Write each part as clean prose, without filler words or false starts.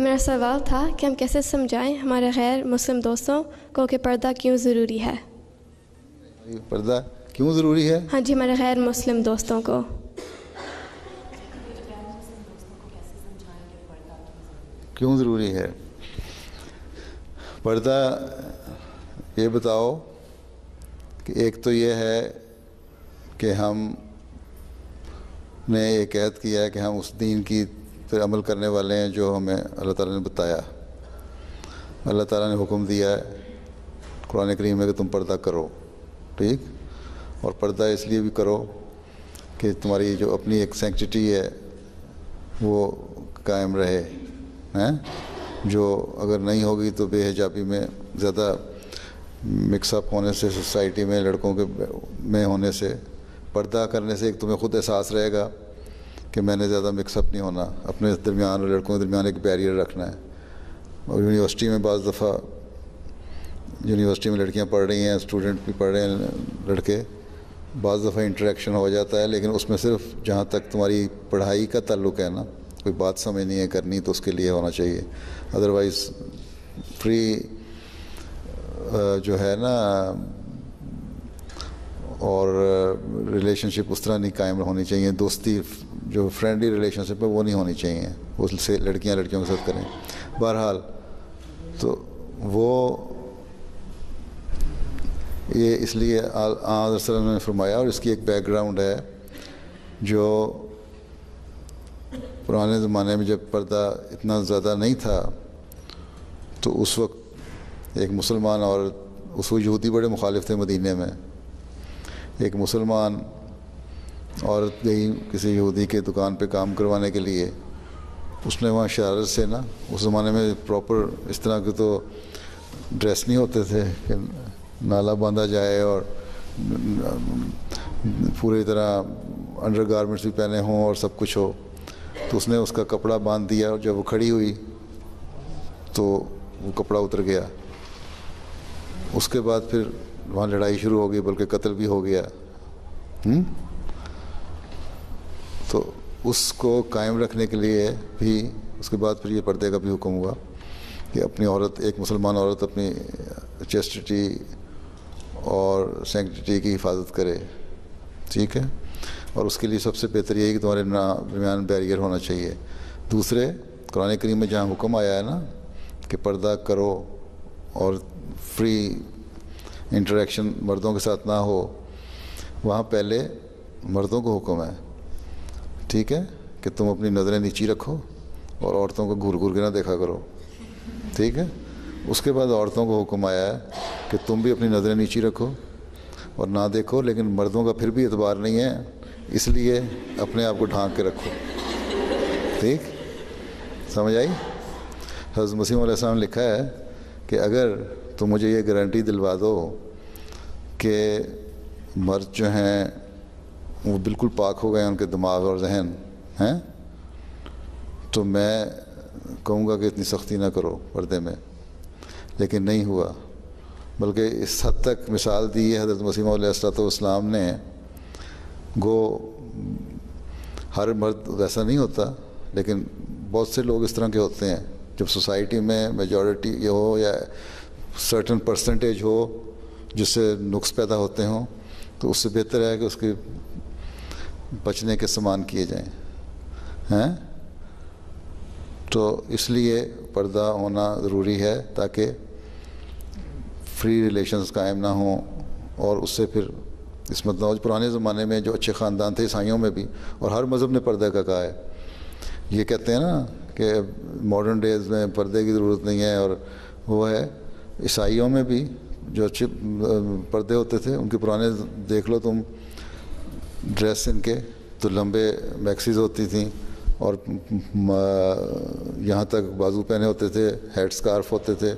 میرا سوال تھا کہ ہم کیسے سمجھائیں ہمارے غیر مسلم دوستوں کو کہ پردہ کیوں ضروری ہے. پردہ کیوں ضروری ہے؟ ہاں جی، ہمارے غیر مسلم دوستوں کو. کیوں ضروری ہے پردہ؟ یہ بتاؤ کہ ایک تو یہ ہے کہ ہم نے یہ قید کیا ہے کہ ہم اس دین کی پھر عمل کرنے والے ہیں جو ہمیں اللہ تعالیٰ نے بتایا. اللہ تعالیٰ نے حکم دیا ہے قرآن کریم میں کہ تم پردہ کرو، ٹھیک؟ اور پردہ اس لیے بھی کرو کہ تمہاری جو اپنی ایک سینکٹیٹی ہے وہ قائم رہے ہیں، جو اگر نہیں ہوگی تو بے حجابی میں زیادہ مکس اپ ہونے سے، سوسائٹی میں لڑکوں کے میں ہونے سے. پردہ کرنے سے ایک تمہیں خود احساس رہے گا کہ میں نے زیادہ مکس اپ نہیں ہونا، اپنے درمیان اور لڑکوں کے درمیان ایک بیریئر رکھنا ہے. اور یونیورسٹی میں بعض دفعہ یونیورسٹی میں لڑکیاں پڑھ رہی ہیں، اسٹوڈنٹ بھی پڑھ رہے ہیں، لڑکے، بعض دفعہ انٹریکشن ہو جاتا ہے، لیکن اس میں صرف جہاں تک تمہاری پڑھائی کا تعلق ہے نا، کوئی بات سمجھنی ہے کرنی تو اس کے لیے ہونا چاہیے. ادروائز فری جو ہے نا اور ریلیشن شپ اس طرح نہیں قائم ہونی چاہیے. دوستی جو فرینڈلی ریلیشن شپ ہے وہ نہیں ہونی چاہیے، اس سے لڑکیاں لڑکیوں کے ساتھ کریں. بہرحال تو وہ یہ اس لیے آن وسلم نے فرمایا، اور اس کی ایک بیک گراؤنڈ ہے جو پرانے زمانے میں جب پردہ اتنا زیادہ نہیں تھا تو اس وقت ایک مسلمان عورت، اس وقت یہودی بڑے مخالف تھے مدینے میں، ایک مسلمان عورت گئی کسی یہودی کے دکان پہ کام کروانے کے لیے. اس نے وہاں شرارت سے نا، اس زمانے میں پراپر اس طرح کے تو ڈریس نہیں ہوتے تھے کہ نالا باندھا جائے اور پوری طرح انڈر گارمنٹس بھی پہنے ہوں اور سب کچھ ہو. تو اس نے اس کا کپڑا باندھ دیا، اور جب وہ کھڑی ہوئی تو وہ کپڑا اتر گیا. اس کے بعد پھر وہاں لڑائی شروع ہو گئی، بلکہ قتل بھی ہو گیا. تو اس کو قائم رکھنے کے لیے بھی اس کے بعد پھر یہ پردے کا بھی حکم ہوا کہ اپنی عورت، ایک مسلمان عورت اپنی چیسٹٹی اور سینکٹیٹی کی حفاظت کرے، ٹھیک ہے؟ اور اس کے لیے سب سے بہتر یہی کہ تمہارے درمیان بیریئر ہونا چاہیے. دوسرے، قرآن کریم میں جہاں حکم آیا ہے نا کہ پردہ کرو اور فری انٹریکشن مردوں کے ساتھ نہ ہو، وہاں پہلے مردوں کو حکم ہے، ٹھیک ہے، کہ تم اپنی نظریں نیچی رکھو اور عورتوں کو گھور گھور کے نہ دیکھا کرو، ٹھیک ہے. اس کے بعد عورتوں کو حکم آیا ہے کہ تم بھی اپنی نظریں نیچی رکھو اور نہ دیکھو، لیکن مردوں کا پھر بھی اعتبار نہیں ہے، اس لیے اپنے آپ کو ڈھانک کے رکھو. ٹھیک، سمجھ آئی؟ حضرت مسیح علیہ السلام نے لکھا ہے کہ اگر تم مجھے یہ گارنٹی دلوا دو کہ مرد جو ہیں وہ بالکل پاک ہو گئے ان کے دماغ اور ذہن ہیں، تو میں کہوں گا کہ اتنی سختی نہ کرو پردے میں. لیکن نہیں ہوا، بلکہ اس حد تک مثال دی ہے حضرت مسیح علیہ السلام نے. گو ہر مرد ویسا نہیں ہوتا، لیکن بہت سے لوگ اس طرح کے ہوتے ہیں. جب سوسائٹی میں میجورٹی یہ ہو یا سرٹن پرسنٹیج ہو جس سے نقص پیدا ہوتے ہوں، تو اس سے بہتر ہے کہ اس کے بچنے کے سامان کیے جائیں ہیں. تو اس لیے پردہ ہونا ضروری ہے تاکہ فری ریلیشنز قائم نہ ہوں اور اس سے پھر عصمت نہ ہو. پرانے زمانے میں جو اچھے خاندان تھے، عیسائیوں میں بھی، اور ہر مذہب نے پردہ کا کہا ہے. یہ کہتے ہیں نا کہ ماڈرن ڈیز میں پردے کی ضرورت نہیں ہے، اور وہ ہے عیسائیوں میں بھی جو اچھے پردے ہوتے تھے ان کے پرانے دیکھ لو تم ڈریس، ان کے تو لمبے میکسیز ہوتی تھیں اور یہاں تک بازو پہنے ہوتے تھے، ہیڈ سکارف ہوتے تھے.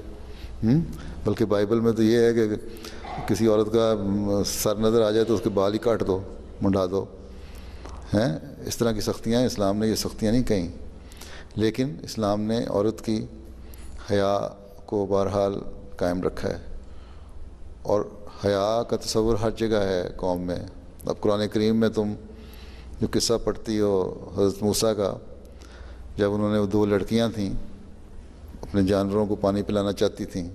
بلکہ بائبل میں تو یہ ہے کہ کسی عورت کا سر نظر آ جائے تو اس کے بال ہی کاٹ دو، منڈا دو ہیں. اس طرح کی سختیاں ہیں. اسلام نے یہ سختیاں نہیں کہیں، لیکن اسلام نے عورت کی حیا کو بہرحال قائم رکھا ہے. اور حیا کا تصور ہر جگہ ہے قوم میں. اب قرآن کریم میں تم جو قصہ پڑھتی ہو حضرت موسیٰ کا، جب انہوں نے 2 لڑکیاں تھیں اپنے جانوروں کو پانی پلانا چاہتی تھیں.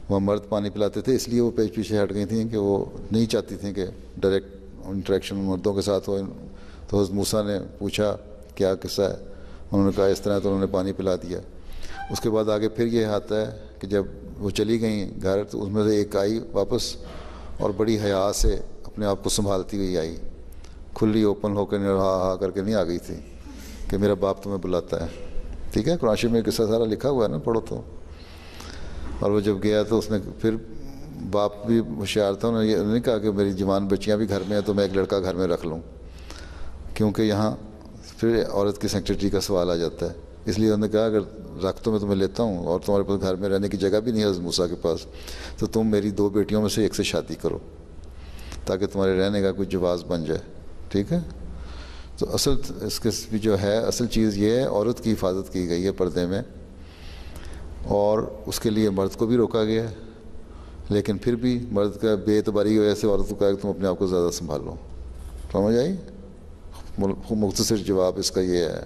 وہ مرد پانی پلاتے تھے، اس لیے وہ پیچھے ہٹ گئی تھیں کہ وہ نہیں چاہتی تھیں کہ ڈائریکٹ انٹریکشن مردوں کے ساتھ ہو. تو حضرت موسیٰ نے پوچھا کیا قصہ ہے، انہوں نے کہا اس طرح، تو انہوں نے پانی پلا دیا. اس کے بعد آگے پھر یہ آتا ہے کہ جب وہ چلی گئیں گھر تو اس میں سے ایک آئی واپس اور بڑی حیا سے اپنے آپ کو سنبھالتی ہوئی آئی، کھلی اوپن ہو کے ہا کر کے نہیں آ گئی تھی کہ میرا باپ تمہیں بلاتا ہے. ٹھیک ہے، قرآن شریف میں قصہ سارا لکھا ہوا ہے نا، پڑھو تو. اور وہ جب گیا تو اس نے پھر، باپ بھی ہوشیار تھا، انہوں نے یہ نہیں کہا کہ میری جوان بچیاں بھی گھر میں ہیں تو میں ایک لڑکا گھر میں رکھ لوں، کیونکہ یہاں پھر عورت کی سیکرٹری کا سوال آ جاتا ہے. اس لیے انہوں نے کہا اگر رکھ تو میں تمہیں لیتا ہوں اور تمہارے پاس گھر میں رہنے کی جگہ بھی نہیں ہے حضرت موسیٰ کے پاس، تو تم میری 2 بیٹیوں میں سے ایک سے شادی کرو تاکہ تمہارے رہنے کا کوئی جواز بن جائے. ٹھیک ہے. تو اصل اس کے جو ہے اصل چیز یہ ہے، عورت کی حفاظت کی گئی ہے پردے میں، اور اس کے لیے مرد کو بھی روکا گیا ہے. لیکن پھر بھی مرد کا بے اعتباری کی وجہ سے عورت کو کہا کہ تم اپنے آپ کو زیادہ سنبھالو. سمجھ آئی؟ مختصر جواب اس کا یہ ہے.